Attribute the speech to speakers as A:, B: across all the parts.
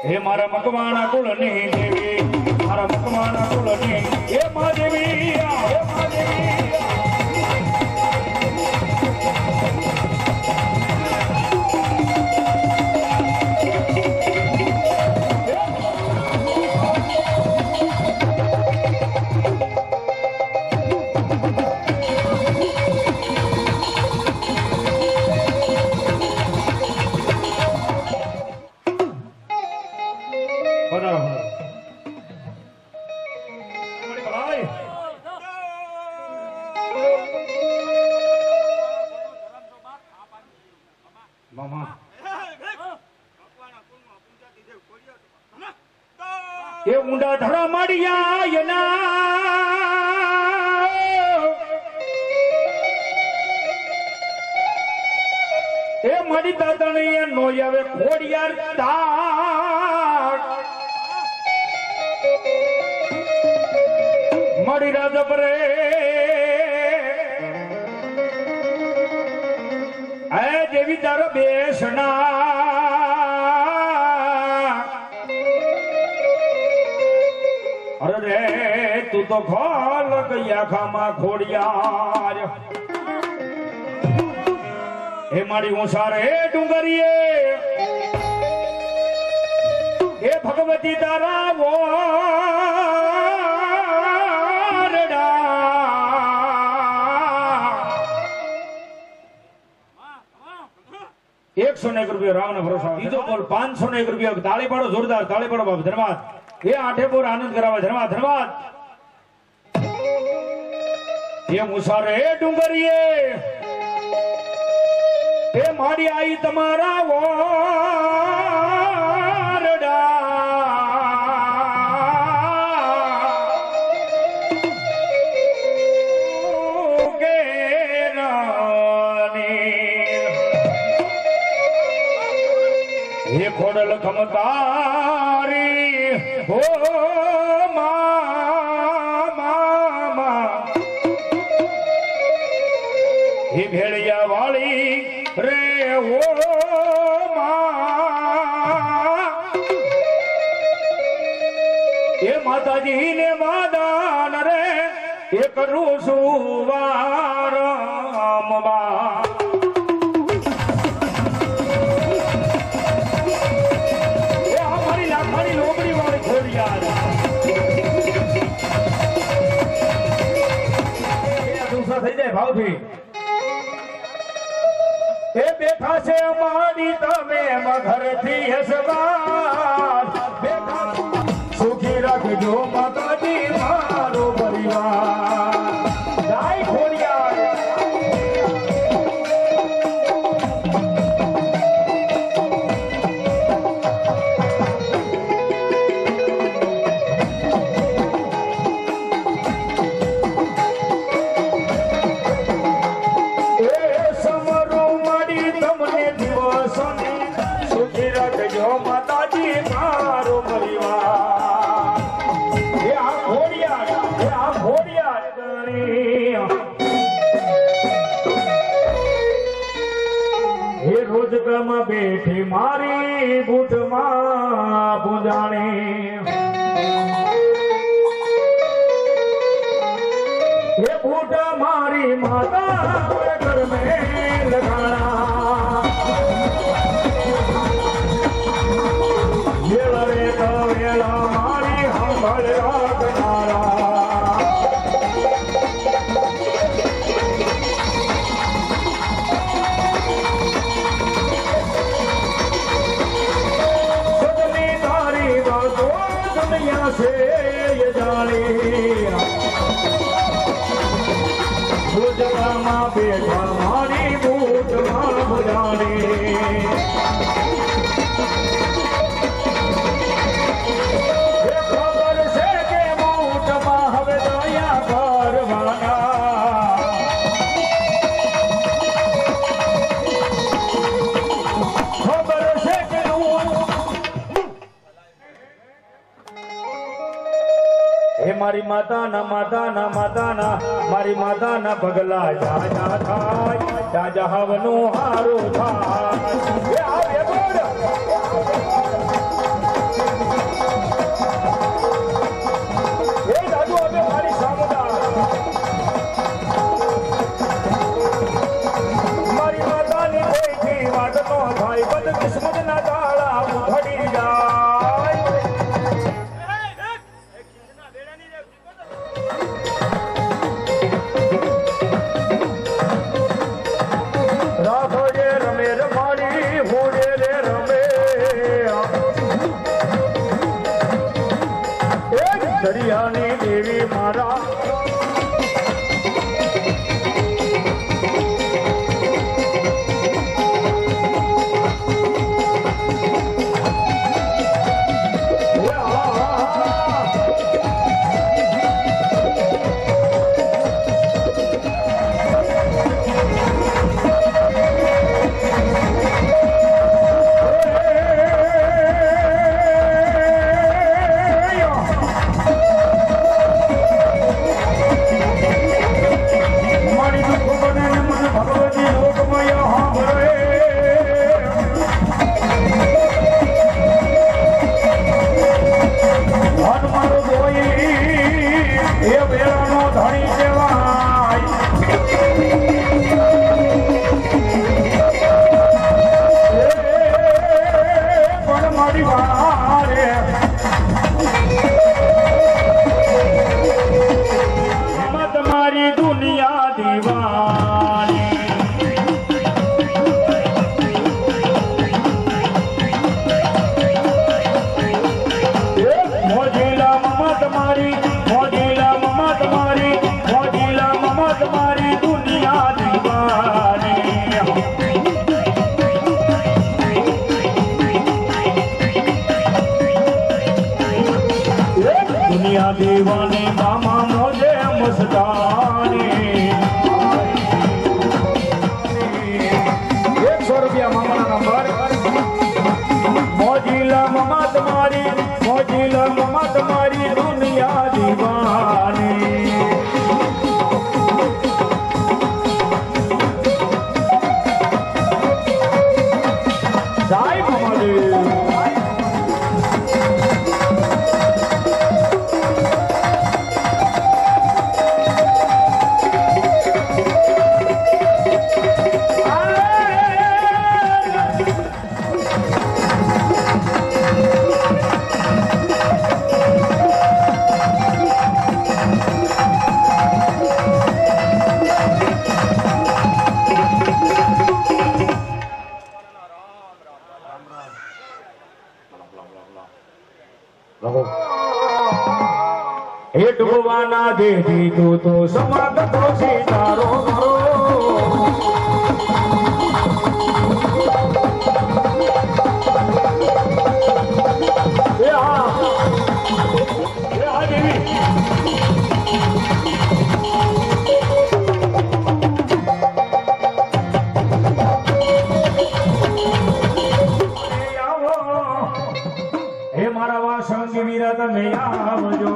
A: હે મારા મકવાણા કુળની દેવી, મારા મકવાણા કુળની હે મા દેવી, હે મા દેવી. એ ઊંડા ધરા માડિયા એના એ મારી દાદણી નો આવે ખોડિયાર તાક મારી રાજપરે એ દેવી તાર બેસના અરે તું તો ખોલ ગયા ખામાં ખોડિયાર હે મારી હોશાર હે ડુંગરીએ હે ભગવતી તારા વોરડા 101 રૂપિયા રાવણ ભરોસા બીજો બોલ 501 રૂપિયા તાળી પાડો જોરદાર તાળી પાડો બાપ ધન્યવાદ એ આઠે બોર આનંદ કરાવે ધન્યવાદ ધન્યવાદ એ મુસારે હે ડુંગરીએ એ મારી આઈ તમારા વોરડા કે હે ખોડલ ખમતારી હો મા હે ભેળિયા વાળી રે ઓ એ માતાજી ને માદાન રે એ કરું સુવાર થઈ જાય ભાવથી એ બેઠા છે અમારી તમે ઘરથી હસવા બેઠા સુખી રાખજો માતાજી મારો પરિવાર જાય ખોડિયાર રોજગામાં બેઠી મારી બૂટમાં પૂજાણી એ બૂટ મારી માતા ઘર મેં લગાણા વેળા રે તો વેળા મારી હંભળ રાખનારા से ये जाने भुजमा बेटा मारी बूट मार भुजाने खबर से के बूट माँ हवे दया करवाना खबर से के हे मारी माताना माताना माताना मारी माताना पगला जा जा थाय जा जा हवनु हारो थाय हे आवे बोल ભાઈ બદ કિસ્મત ના તાળા ઉઘડી જાય રાખો જે રમે રમાડી હોડે રે રમે એક દરિયાની દેવી મારા દીવાની મામા મોજે મસ્તાની 100 રૂપિયા મામાના નંબર મોજીલા મામા તમારી દુનિયા દીવાની જય મામાજી हे डुबवाना दे दी तो समागत हो सीतारो करो ये देवी हे मारा वासंगी वीरा तमे आवजो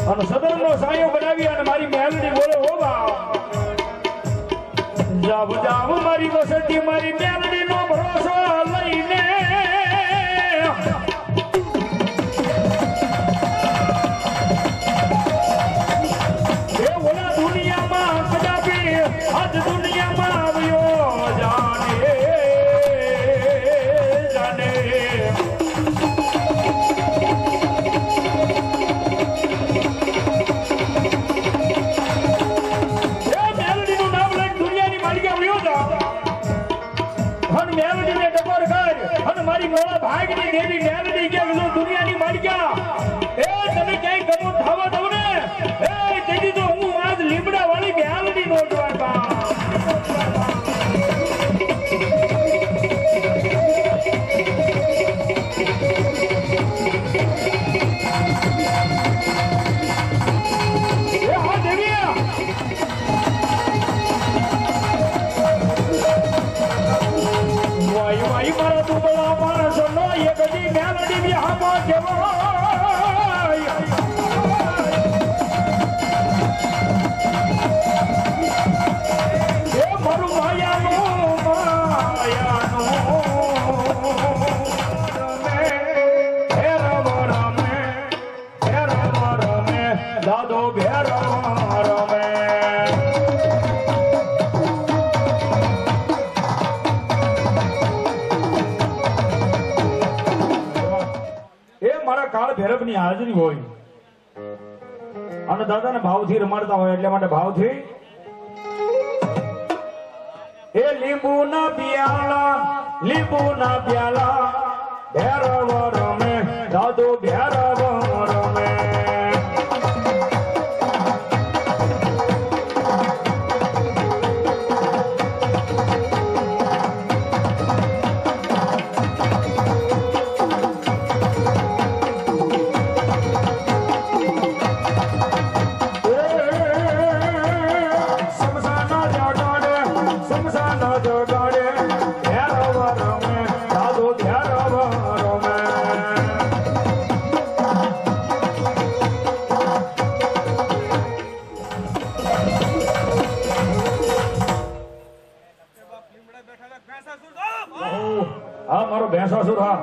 A: અને સદનનો સાયો બનાવી અને મારી મેલડી બોલે ઓ બા જાવ જાવ મારી વસતી મારી મેલડી નો ભરોસો લઈને એ ઓલા દુનિયામાં કદાપી આજ દુનિયામાં આવ્યો જાને જાને ભાગની દેવી મેલડી કે દુનિયાની માલિકા એ તમે ક્યાંય ગમો થવા દઉં ને એ તેથી તો હું આજ લીમડા વાળી મેલડી નો જોવા ભૈરવની હાજરી હોય અને દાદાને ભાવથી રમાડતા હોય એટલે માટે ભાવથી એ લીંબુના પ્યાલા ભૈરવ રમે દાદો ભૈરવ રમે હા મારો ભેંસાસુર હા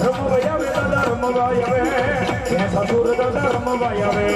A: રમવાય આવે દાદા રમવાય આવે ભેંસાસુર દાદા રમવાય આવે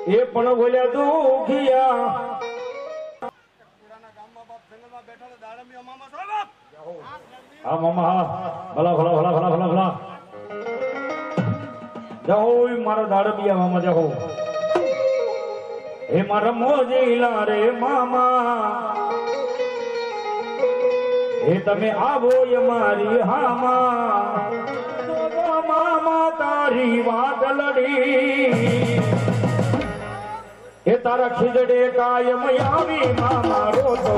A: એ પણ બોલ્યા દુખિયા હા મામા હા ભલા ભલા ભલા ભલા ભલા ભલા જાઓ મારા દાડમિયા મામા જાઓ હે મારા મોજીલા રે મામા હે તમે આવો મારી હામા મામા તારી વાત લડી એ તારા ખીજડે કાયમ આવી મામા રોતો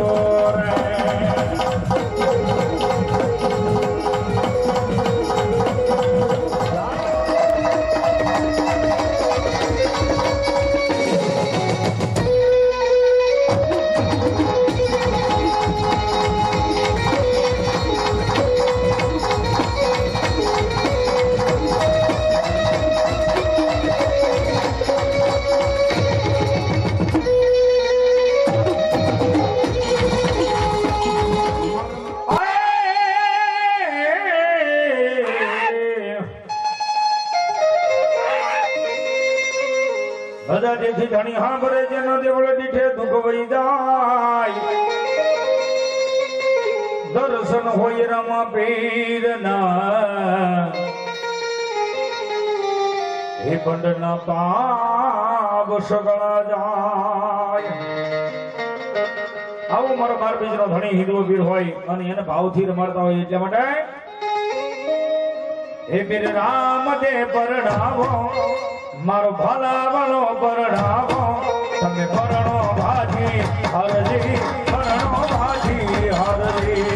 A: રે બધા દેખી ધણી હા ભરે જેનો દેવળ દીઠે દુઃખ વહી જાય દર્શન હોય રમા પીર ના હે બંડ ના પાપ સગળા જાય આવું મારો બાર બીજ નો ધણી હિન્દુ વીર હોય અને એને ભાવથી રમાડતા હોય એટલા માટે હે વીર રામ દે પરણાવો મારો ભલાવણો પરણાવો તમે પરણો ભાજી હરજી પરણો ભાજી હરજી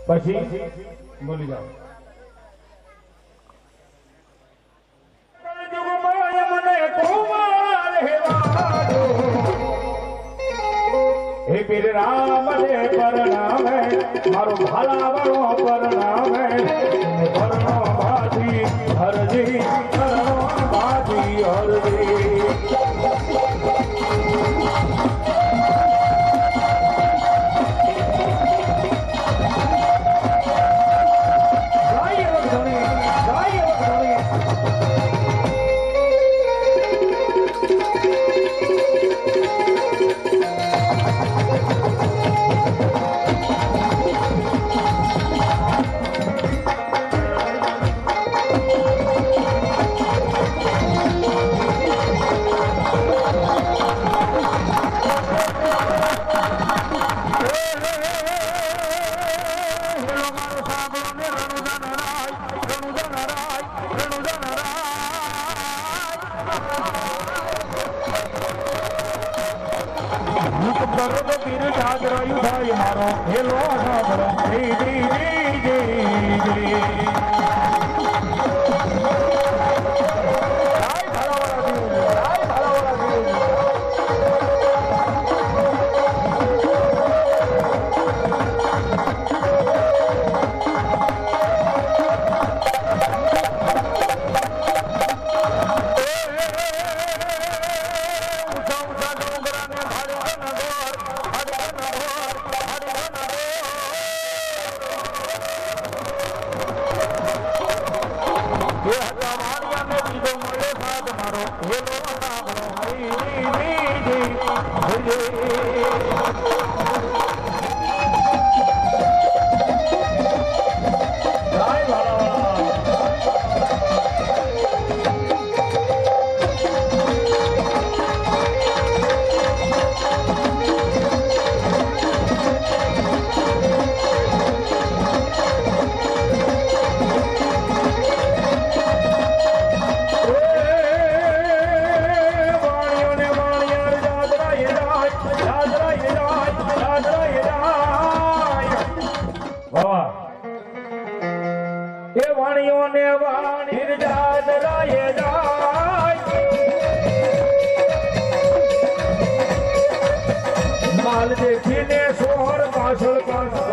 A: પછી બોલી જાઓ હે વીર રામ દે પરણાવે મારો ભાલાવણો પરણાવે પરણો ભાજી હરજી પરણો ભાજી હરજી મારો હેલો માલ દેખીને સોહર પાછળ પાછળ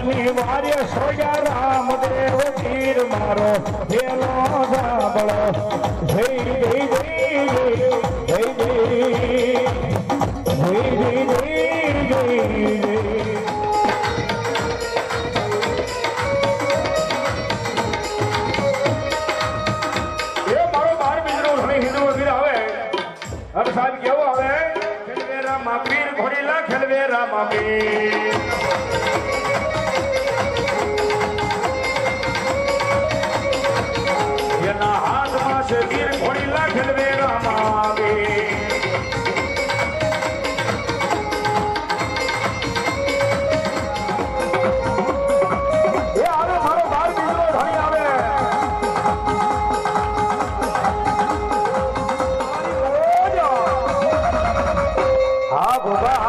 A: સોની વારે સોયા રામદેવ પીર મારો ભેલો સાંભળો જય જય જય જય જય જય જય અરે સાહેબ કેવું આવે ખેલવેરા માપીર ઘોડીલા ખેલવેરા માપીર એના હાથમાં છે વીર ઘોડીલા ખેલવેરા માપીર એ આવે મારો બાર બીજો ધણી આવે હા ભોગા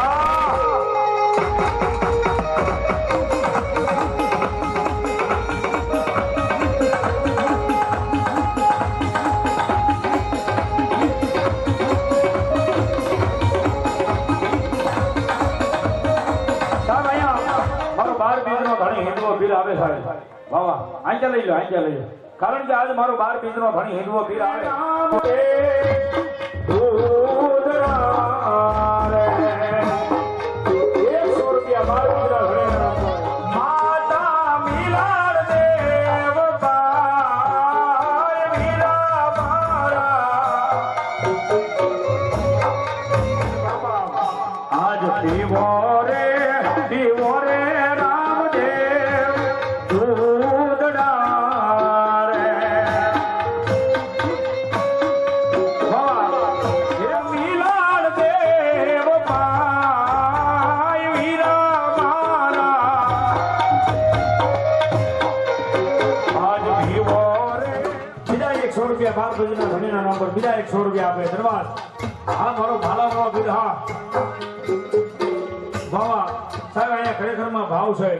A: મારો બાર બીજનો ધણી હિન્દુઓ પીર આવે સાહેબ વાહ આંચા લઈ લો કારણ કે આજ મારો બાર બીજનો ધણી હિન્દુઓ પીર આવે બાર બજના ધણીના નામ પર બીજા 100 રૂપિયા આપે ધન્યવાદ હા મારો ભાલાનો બિલ હા બાવા સાહેબ અહીંયા ખરેખરમાં ભાવ છે